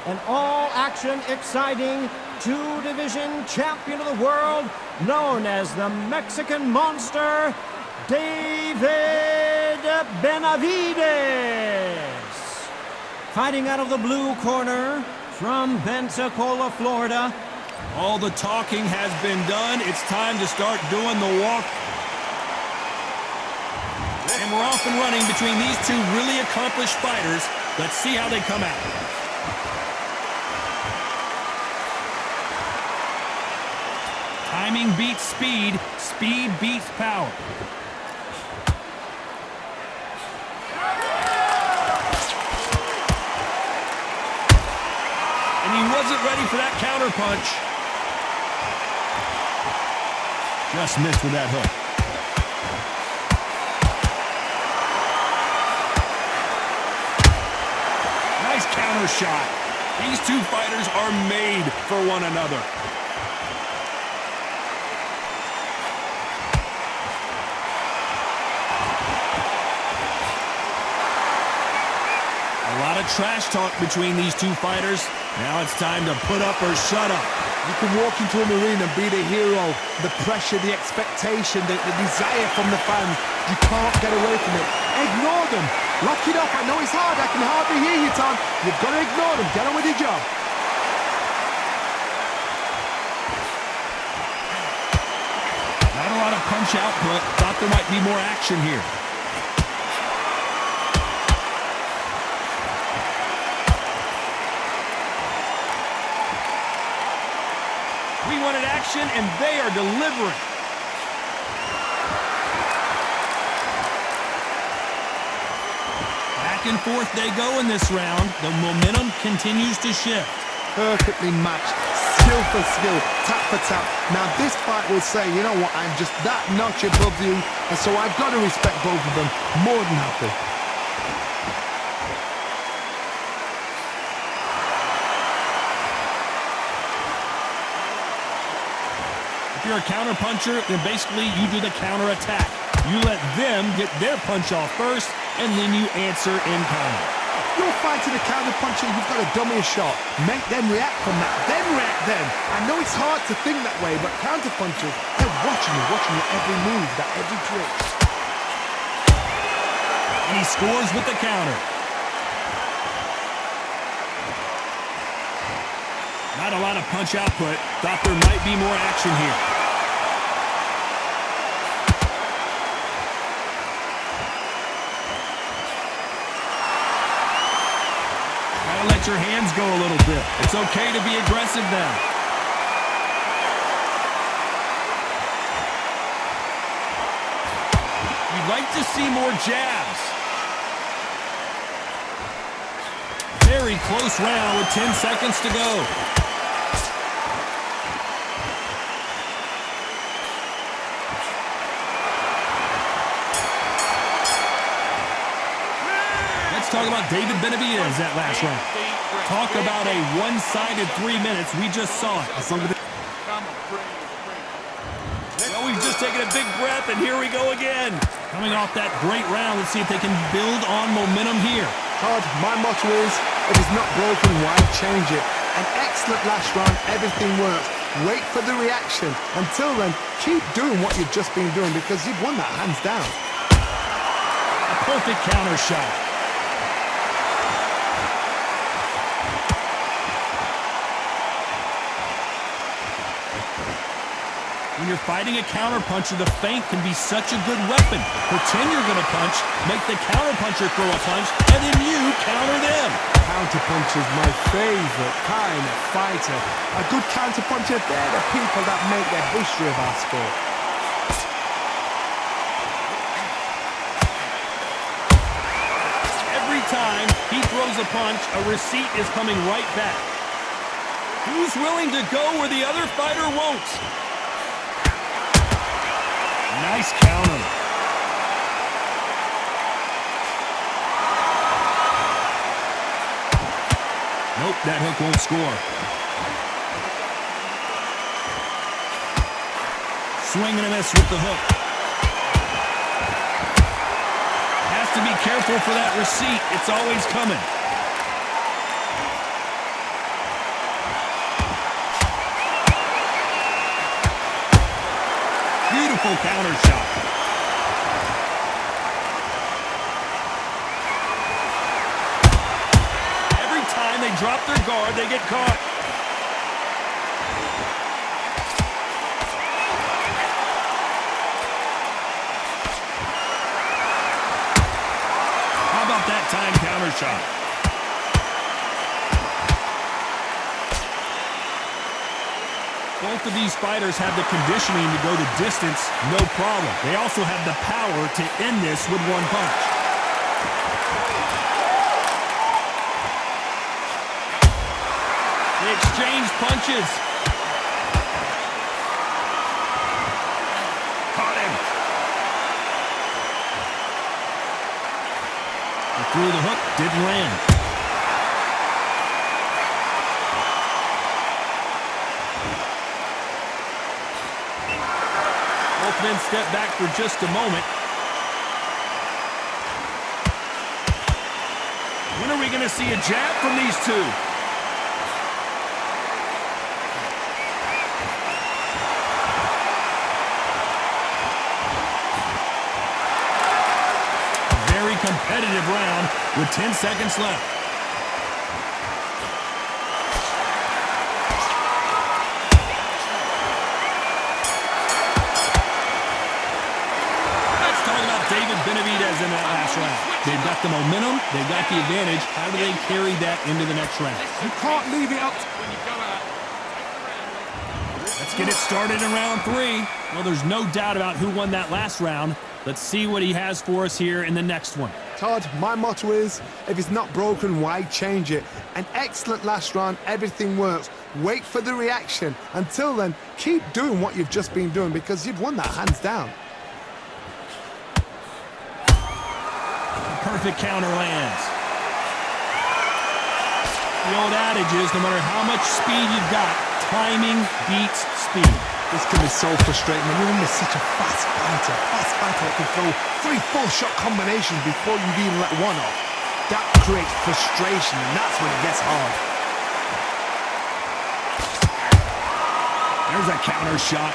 an all-action, exciting two-division champion of the world, known as the Mexican Monster, David Benavides. Fighting out of the blue corner from Pensacola, Florida. All the talking has been done. It's time to start doing the walk. And we're off and running between these two really accomplished fighters. Let's see how they come out. Timing beats speed. Speed beats power. And he wasn't ready for that counter punch. Just missed with that hook. Nice counter shot. These two fighters are made for one another. A lot of trash talk between these two fighters. Now it's time to put up or shut up. You can walk into an arena and be the hero. The pressure, the expectation, the desire from the fans. You can't get away from it. Ignore them. Lock it up. I know it's hard. I can hardly hear you, Tom. You've got to ignore them. Get on with your job. Not a lot of punch output. Thought there might be more action here. We wanted action, and they are delivering. Back and forth they go in this round. The momentum continues to shift. Perfectly matched. Skill for skill. Tap for tap. Now this fight will say, you know what, I'm just that notch above you, and so I've got to respect both of them. More than happy. If you're a counter puncher, then basically you do the counter attack. You let them get their punch off first, and then you answer in kind. You're fighting a counter puncher, you've got to dummy a shot. Make them react from that, then react then. I know it's hard to think that way, but counter punchers, they're watching your every move, that every trick. And he scores with the counter. Not a lot of punch output. Thought there might be more action here. Gotta let your hands go a little bit. It's okay to be aggressive now. You'd like to see more jabs. Very close round with 10 seconds to go. Let's talk about David Benavides that last round. Talk about a one-sided 3 minutes. We just saw it. Well, we've just taken a big breath, and here we go again. Coming off that great round, let's see if they can build on momentum here. Todd, my motto is, if it's not broken, why change it? An excellent last round, everything works. Wait for the reaction. Until then, keep doing what you've just been doing because you've won that hands down. A perfect counter shot. When you're fighting a counterpuncher, the feint can be such a good weapon. Pretend you're going to punch, make the counterpuncher throw a punch, and then you counter them. Counterpuncher's my favorite kind of fighter. A good counterpuncher, they're the people that make the history of our sport. Every time he throws a punch, a receipt is coming right back. Who's willing to go where the other fighter won't? Nice counter. Nope, that hook won't score. Swing and a miss with the hook. Has to be careful for that receipt. It's always coming. Beautiful counter shot. Every time they drop their guard, they get caught. How about that time counter shot? Both of these fighters have the conditioning to go the distance, no problem. They also have the power to end this with one punch. They exchange punches. Caught him. He threw the hook, didn't land. Both men step back for just a moment. When are we going to see a jab from these two? Very competitive round with 10 seconds left. Benavidez in that last round. They've got the momentum, they've got the advantage. How do they carry that into the next round? You can't leave it up. Let's get it started in round 3. Well, there's no doubt about who won that last round. Let's see what he has for us here in the next one. Todd, my motto is, if it's not broken, why change it? An excellent last round, everything works. Wait for the reaction. Until then, keep doing what you've just been doing because you've won that hands down. Perfect counter lands. The old adage is no matter how much speed you've got, timing beats speed. This can be so frustrating when you're under such a fast fighter that can throw 3-4 shot combinations before you even let one off. That creates frustration, and that's when it gets hard. There's a counter shot.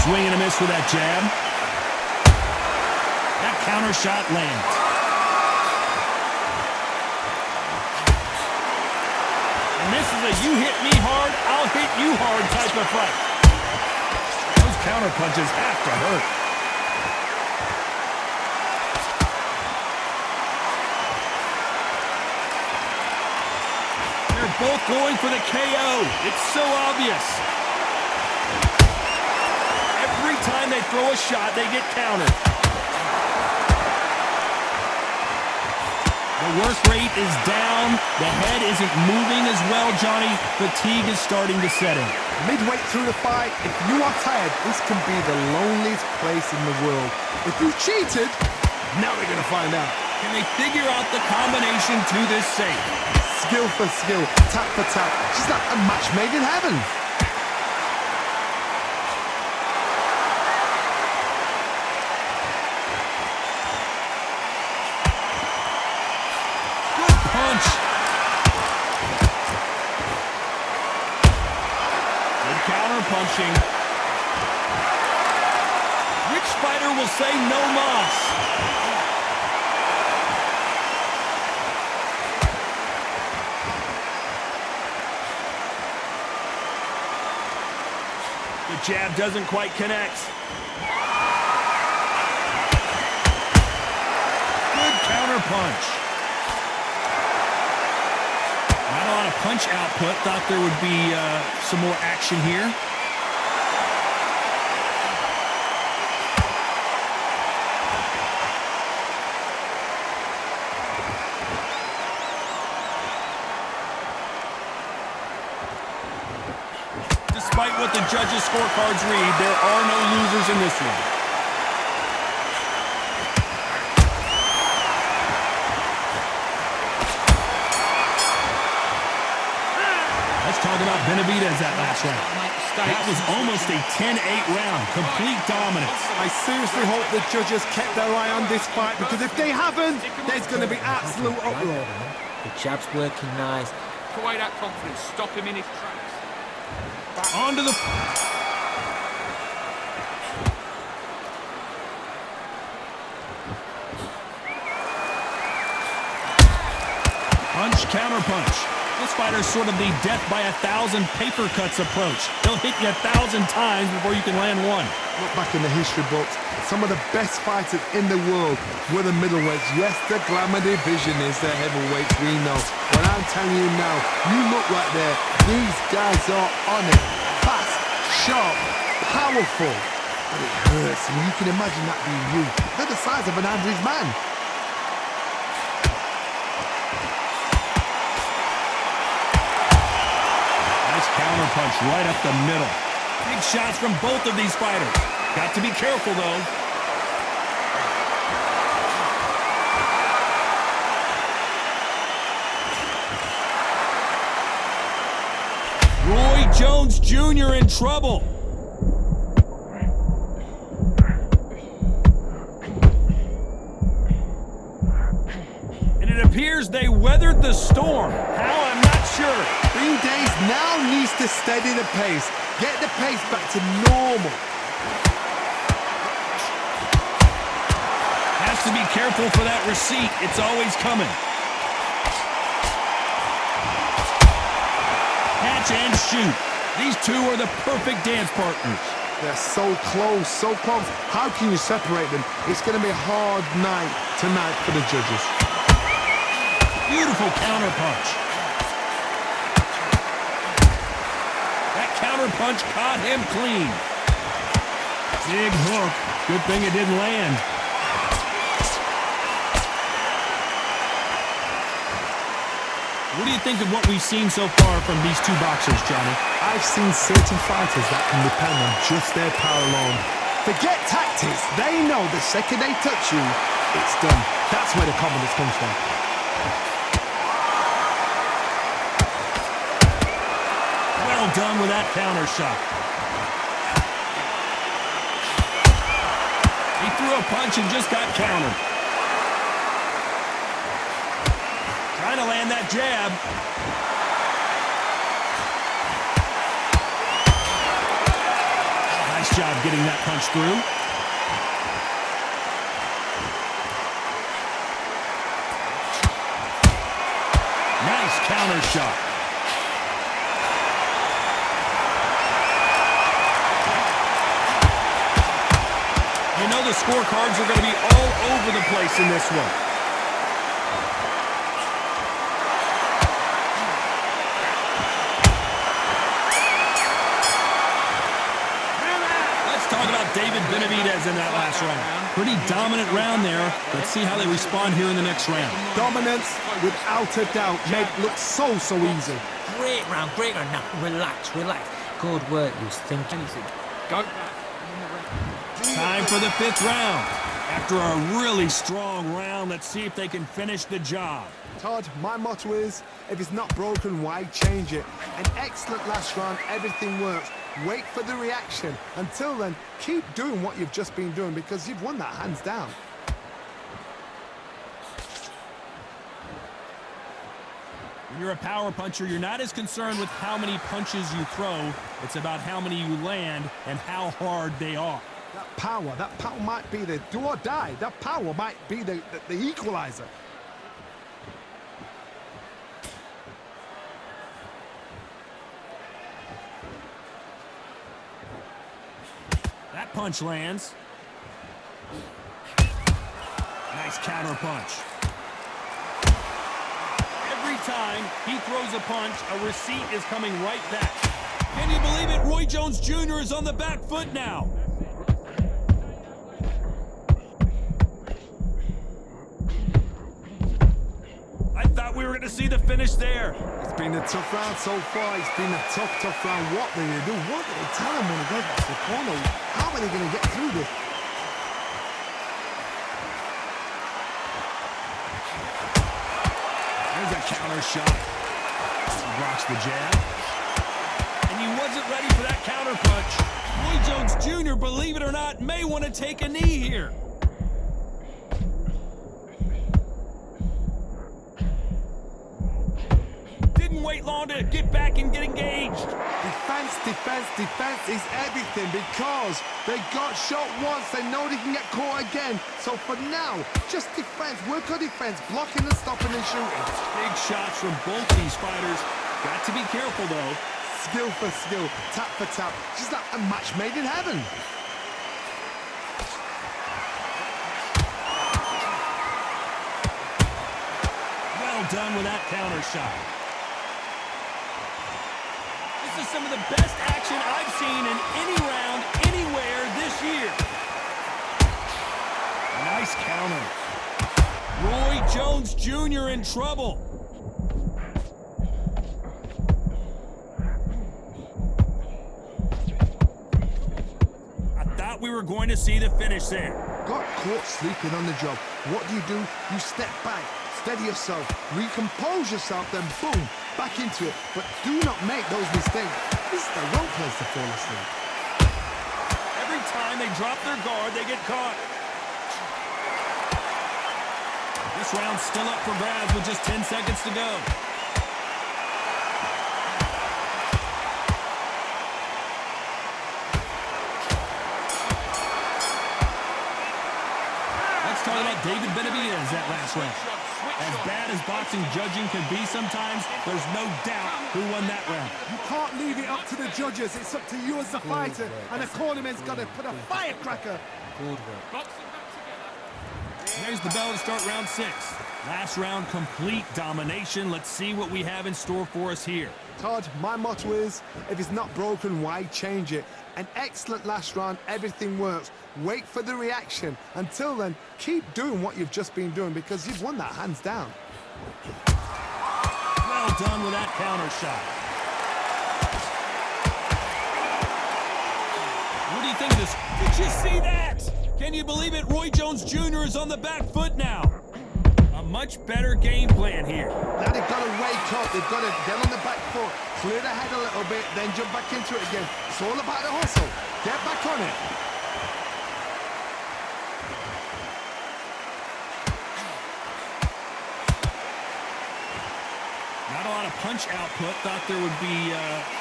Swing and a miss with that jab. That counter shot lands. And this is a you hit me hard, I'll hit you hard type of fight. Those counter punches have to hurt. They're both going for the KO. It's so obvious. Every time they throw a shot, they get countered. The work rate is down. The head isn't moving as well, Johnny. Fatigue is starting to set in. Midway through the fight, if you are tired, this can be the loneliest place in the world. If you cheated, now they're going to find out. Can they figure out the combination to this safe? Skill for skill, tap for tap. She's like a match made in heaven. Punch. Good counter punching. Which fighter will say no mas? The jab doesn't quite connect. Good counter punch. Not a lot of punch output. Thought there would be some more action here. Despite what the judges' scorecards read, there are no losers in this one. Let's talk about Benavidez that last round. That was almost a 10-8 round. Complete dominance. I seriously hope the judges kept their eye on this fight because if they haven't, there's going to be absolute uproar. The jab's working nice. Take away that confidence. Stop him in his tracks. Onto the... Punch, counter punch. This fighter's sort of the death by 1,000 paper cuts approach. They'll hit you 1,000 times before you can land one. Look back in the history books, some of the best fighters in the world were the middleweights. Yes, the glamour division is the heavyweights, we know. But I'm telling you now, you look right there, these guys are on it. Fast, sharp, powerful. But it hurts, and you can imagine that being you. They're the size of an average man. Counter punch right up the middle. Big shots from both of these fighters. Got to be careful, though. Roy Jones Jr. in trouble. And it appears they weathered the storm. How? I'm not sure. Green Days now needs to steady the pace. Get the pace back to normal. Has to be careful for that receipt. It's always coming. Catch and shoot. These two are the perfect dance partners. They're so close, so close. How can you separate them? It's going to be a hard night tonight for the judges. Beautiful counter punch. That counter punch caught him clean. Big hook. Good thing it didn't land. What do you think of what we've seen so far from these two boxers, Johnny? I've seen certain fighters that can depend on just their power alone. Forget tactics. They know the second they touch you, it's done. That's where the confidence comes from. Well done with that counter shot. He threw a punch and just got countered. Trying to land that jab. Nice job getting that punch through. Nice counter shot. You know the scorecards are going to be all over the place in this one. David Benavidez in that last round. Pretty dominant round there. Let's see how they respond here in the next round. Dominance, without a doubt, made it look so easy. Great round. Now, relax. Good work, you think anything. Go. Time for the fifth round. After a really strong round, let's see if they can finish the job. Todd, my motto is, if it's not broken, why change it? An excellent last round, everything works. Wait for the reaction. Until then, keep doing what you've just been doing because you've won that hands down. When you're a power puncher, you're not as concerned with how many punches you throw. It's about how many you land and how hard they are. That power might be the do or die. That power might be the equalizer. That punch lands. Nice counter punch. Every time he throws a punch, a receipt is coming right back. Can you believe it? Roy Jones Jr. is on the back foot now. I thought we were going to see the finish there. It's been a tough round so far. It's been a tough round. What do they do? What do they tell him when he goes back to the corner? How are they going to get through this? There's a counter shot. He blocks the jab. And he wasn't ready for that counter punch. Roy Jones Jr., believe it or not, may want to take a knee here. Wait long to get back and get engaged. Defend Defense, defense, defense is everything because they got shot once. They know they can get caught again. So for now, just defense. Work on defense, blocking and stopping and shooting. Big shots from both these fighters. Got to be careful, though. Skill for skill, tap for tap. Just like a match made in heaven. Well done with that counter shot. This is some of the best action I've seen in any round, anywhere this year. Nice counter. Roy Jones Jr. in trouble. I thought we were going to see the finish there. Got caught sleeping on the job. What do? You step back, steady yourself, recompose yourself, then boom, back into it. But do not make those mistakes. This is the wrong place to fall asleep. Every time they drop their guard, they get caught. This round's still up for grabs with just 10 seconds to go. Let's talk about David Benavidez that last round. As bad as boxing judging can be sometimes, there's no doubt who won that round. You can't leave it up to the judges. It's up to you as the fighter. And the cornerman's got to put a firecracker. Good work. There's the bell to start round 6. Last round, complete domination. Let's see what we have in store for us here. Todd, my motto is, if it's not broken, why change it? An excellent last round, everything works. Wait for the reaction. Until then, keep doing what you've just been doing because you've won that hands down. Well done with that counter shot. What do you think of this? Did you see that? Can you believe it? Roy Jones Jr. is on the back foot now. A much better game plan here. Now they've got to wake up. They've got to get on the back foot, clear the head a little bit, then jump back into it again. It's all about the hustle. Get back on it. Not a lot of punch output. Thought there would be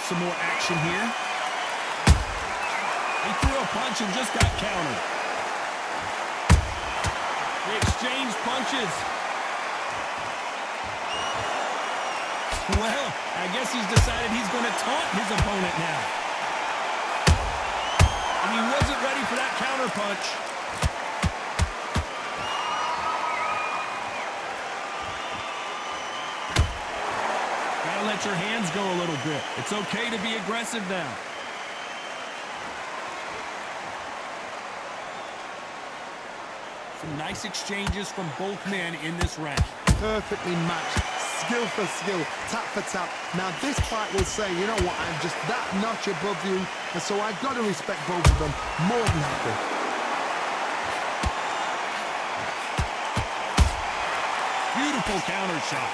some more action here. He threw a punch and just got countered. They exchanged punches. Well, I guess he's decided he's going to taunt his opponent now. And he wasn't ready for that counter punch. Gotta let your hands go a little bit. It's okay to be aggressive now. Some nice exchanges from both men in this round. Perfectly matched. Skill for skill, tap for tap. Now this fight will say, you know what, I'm just that notch above you, and so I've got to respect both of them. More than happy. Beautiful counter shot.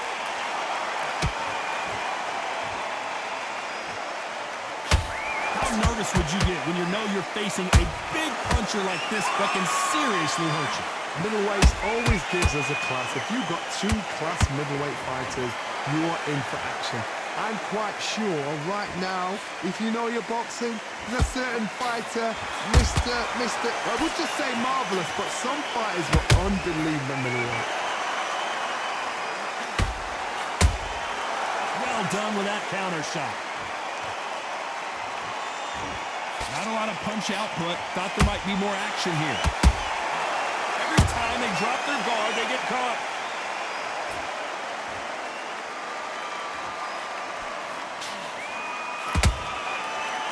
How nervous would you get when you know you're facing a big puncher like this that can seriously hurt you? Middleweight always gives us a class. If you've got two class middleweight fighters, you are in for action. I'm quite sure right now, if you know your boxing, there's a certain fighter, I would just say marvelous, but some fighters were unbelievable middleweight. Well done with that counter shot. Not a lot of punch output. Thought there might be more action here. Every time they drop their guard, they get caught.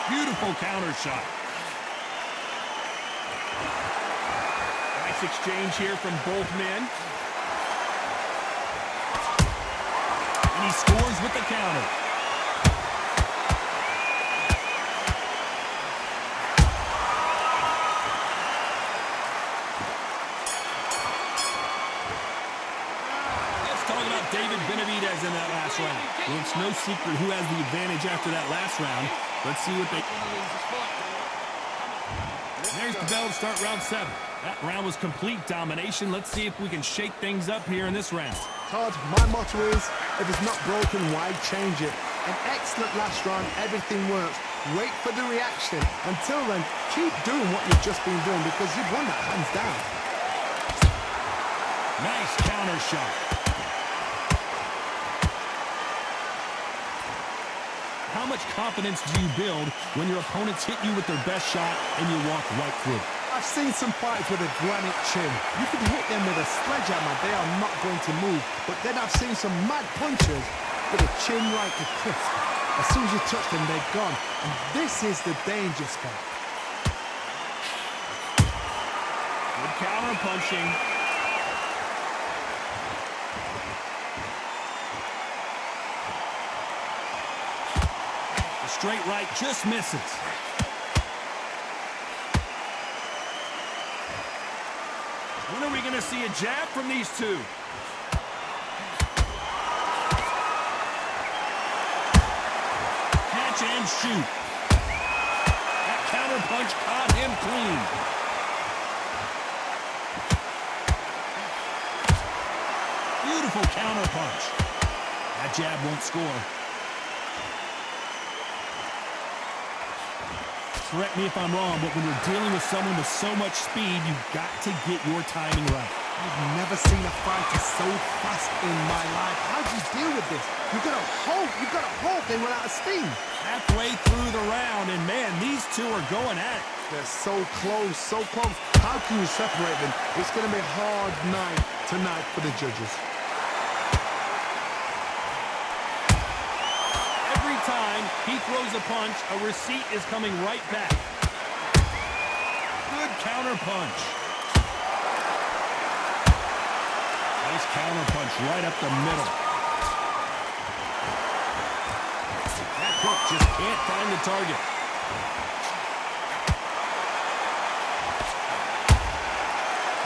Beautiful counter shot. Nice exchange here from both men. And he scores with the counter. David Benavidez in that last round. Well, it's no secret who has the advantage after that last round. Let's see what they... There's the bell to start round 7. That round was complete domination. Let's see if we can shake things up here in this round. Todd, my motto is, if it's not broken, why change it? An excellent last round, everything works. Wait for the reaction. Until then, keep doing what you've just been doing because you've won that hands down. Nice counter shot. How much confidence do you build when your opponents hit you with their best shot and you walk right through? I've seen some fighters with a granite chin. You can hit them with a sledgehammer, they are not going to move. But then I've seen some mad punchers with a chin like a crisp. As soon as you touch them, they're gone. And this is the danger spot. Good counter punching. The straight right just misses. When are we going to see a jab from these two? Catch and shoot. That counter punch caught him clean. Beautiful counter punch. That jab won't score. Correct me if I'm wrong, but when you're dealing with someone with so much speed, you've got to get your timing right. I've never seen a fighter so fast in my life. How do you deal with this? You've got to hope they run out of steam. Halfway through the round, and man, these two are going at it. They're so close, so close. How can you separate them? It's going to be a hard night tonight for the judges. Every time he throws a punch, a receipt is coming right back. Good counter punch. Nice counter punch right up the middle. That hook just can't find the target.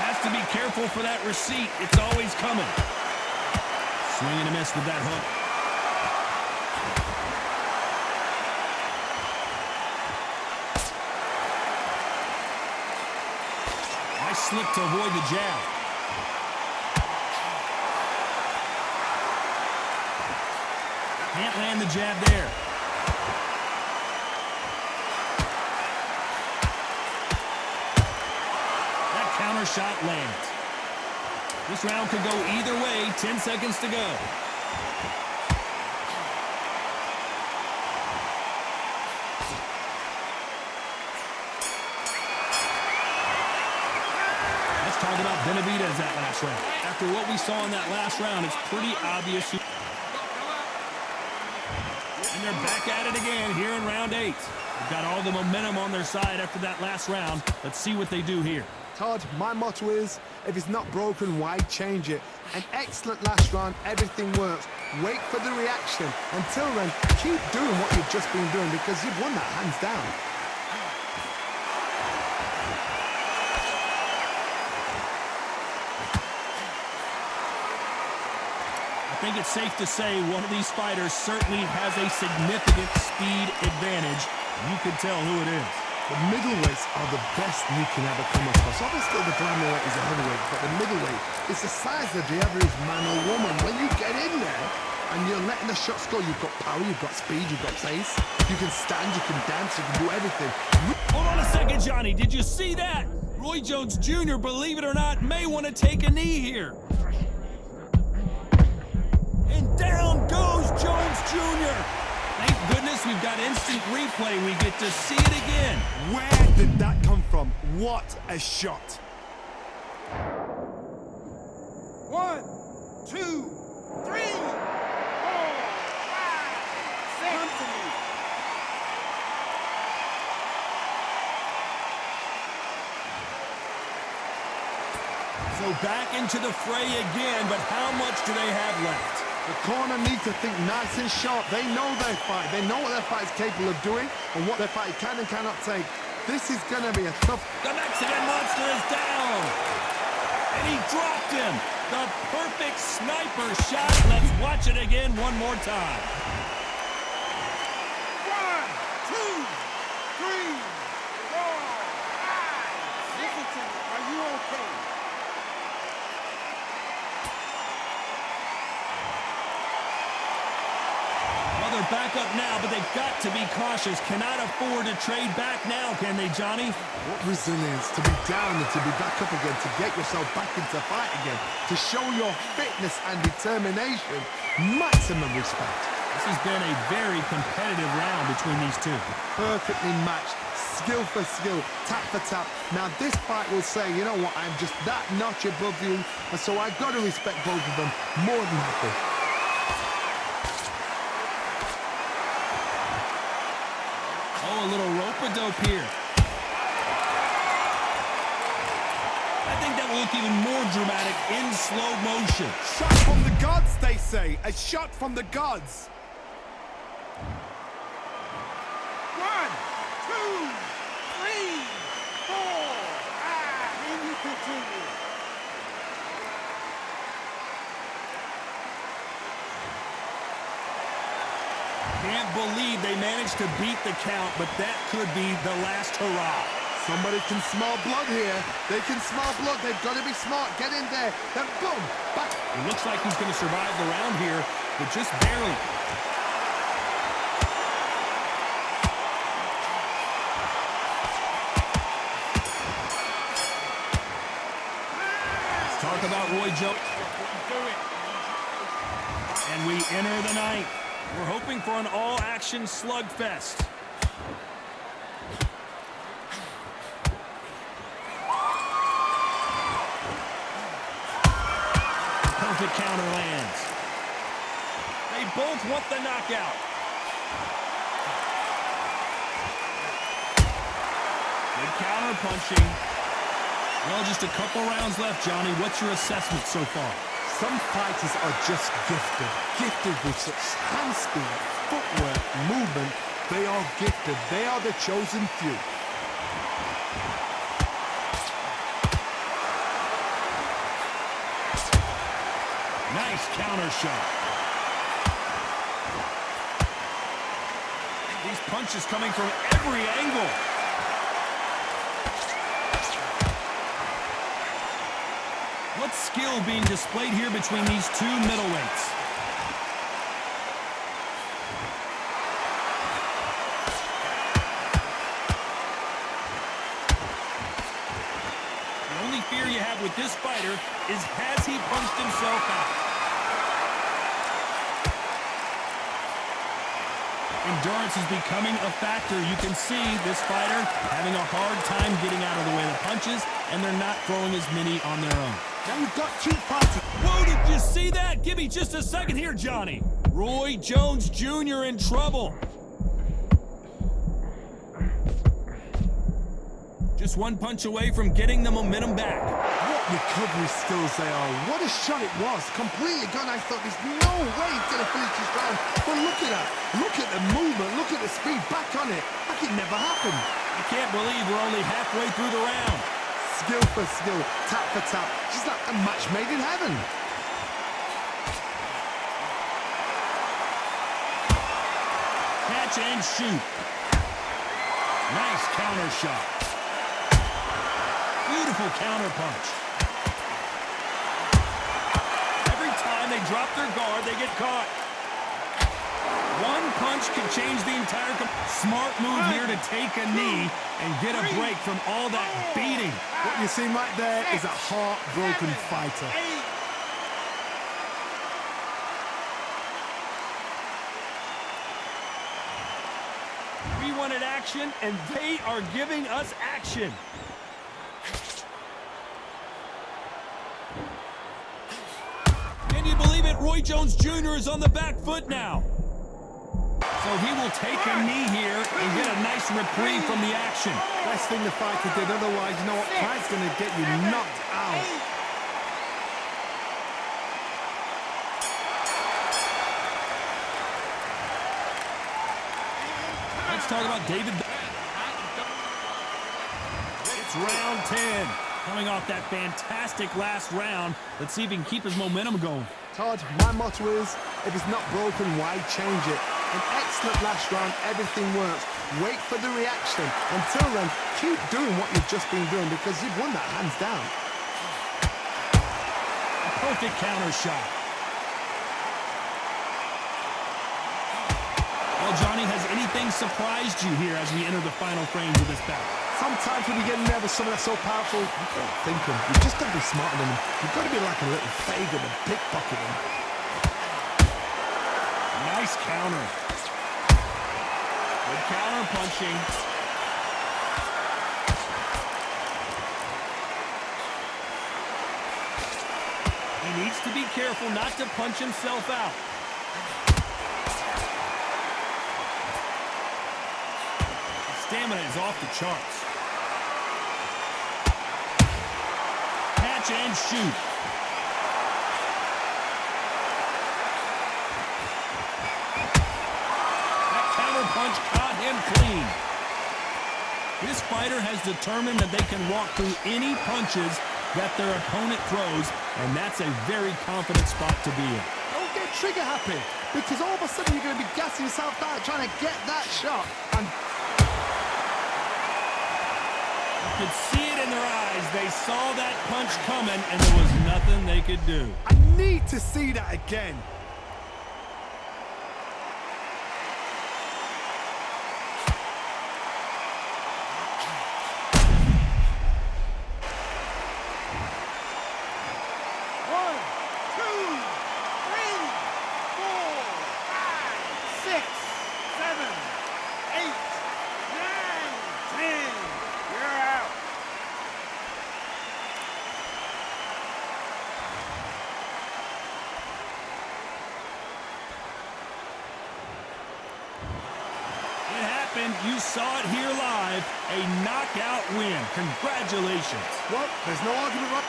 Has to be careful for that receipt. It's always coming. Swing and a miss with that hook. Nice slip to avoid the jab. Can't land the jab there. That counter shot lands. This round could go either way. 10 seconds to go. Let's talk about Benavidez that last round. After what we saw in that last round, it's pretty obvious who... And they're back at it again here in round 8. They've got all the momentum on their side after that last round. Let's see what they do here. Todd, my motto is, if it's not broken, why change it? An excellent last round, everything works. Wait for the reaction. Until then, keep doing what you've just been doing because you've won that hands down. I think it's safe to say one of these fighters certainly has a significant speed advantage. You can tell who it is. The middleweights are the best you can ever come across. Obviously, the flyweight is a heavyweight, but the middleweight is the size of the average man or woman. When you get in there and you're letting the shots go, you've got power, you've got speed, you've got pace. You can stand, you can dance, you can do everything. Hold on a second, Johnny. Did you see that? Roy Jones Jr., believe it or not, may want to take a knee here. And down goes Jones Jr. Thank goodness we've got instant replay. We get to see it again. Where did that come from? What a shot. 1, 2, 3, 4, 5, 6. So back into the fray again, but how much do they have left? The corner need to think nice and sharp. They know their fight. They know what their fight is capable of doing and what their fight can and cannot take. This is going to be a tough... The Mexican monster is down. And he dropped him. The perfect sniper shot. Let's watch it again one more time. 1, 2, 3, 4, 5. Listen to me. Are you okay? Another back up now, but they've got to be cautious. Cannot afford to trade back now, can they, Johnny? What resilience to be down and to be back up again, to get yourself back into fight again, to show your fitness and determination. Maximum respect. This has been a very competitive round between these two. Perfectly matched, skill for skill, tap for tap. Now this fight will say, you know what, I'm just that notch above you, and so I've got to respect both of them more than happy. Oh, a little rope-a-dope here. I think that will look even more dramatic in slow motion. Shot from the gods, they say. A shot from the gods. 1, 2, 3, 4, and you continue. Can't believe they managed to beat the count, but that could be the last hurrah. Somebody can smell blood here. They can smell blood. They've got to be smart. Get in there. Then boom, back. It looks like he's going to survive the round here, but just barely. Let's talk about Roy Jones. And we enter the ninth. We're hoping for an all-action slugfest. Perfect counter lands. They both want the knockout. Good counter punching. Well, just a couple rounds left, Johnny. What's your assessment so far? Some fighters are just gifted with such hand speed, footwork, movement. They are gifted. They are the chosen few. Nice counter shot. These punches coming from every angle. What skill being displayed here between these two middleweights? The only fear you have with this fighter is, has he punched himself out? Endurance is becoming a factor. You can see this fighter having a hard time getting out of the way of the punches, and they're not throwing as many on their own. Now we've got two fighters. Whoa, did you see that? Give me just a second here, Johnny. Roy Jones Jr. in trouble. Just one punch away from getting the momentum back. What recovery skills they are. What a shot it was. Completely gone. I thought there's no way he's going to finish this round. But look at that. Look at the movement. Look at the speed. Back on it. Like it never happened. I can't believe we're only halfway through the round. Skill for skill. Tap for tap. Just like a match made in heaven. Catch and shoot. Nice counter shot. Beautiful counter punch. Every time they drop their guard, they get caught. One punch can change the entire... Smart move here to take a knee and get a break from all that beating. What you see right there is a heartbroken fighter. We wanted action, and they are giving us action. Can you believe it? Roy Jones Jr. is on the back foot now. So he will take a knee here and get a nice reprieve from the action. Best thing the fighter did, otherwise, you know what? Pride's going to get you knocked out. Let's talk about David. It's round 10. Coming off that fantastic last round, let's see if he can keep his momentum going. Todd, my motto is, if it's not broken, why change it? An excellent last round, everything works. Wait for the reaction. Until then, keep doing what you've just been doing because you've won that hands down. A perfect counter shot. Well, Johnny, has anything surprised you here as we enter the final frames of this bout? Sometimes when you get nervous, something that's so powerful, you can't think of. You've just got to be smarter than him. You've got to be like a little faggot and pickpocket him. Nice counter. Good counter punching. He needs to be careful not to punch himself out. His stamina is off the charts. Catch and shoot. That counter punch caught him clean. This fighter has determined that they can walk through any punches that their opponent throws, and that's a very confident spot to be in. Don't get trigger happy, because all of a sudden you're going to be gassing yourself out trying to get that shot. And you could see it in their eyes. They saw that punch coming, and there was nothing they could do. I need to see that again. You saw it here live, a knockout win. Congratulations. Well, there's no argument right.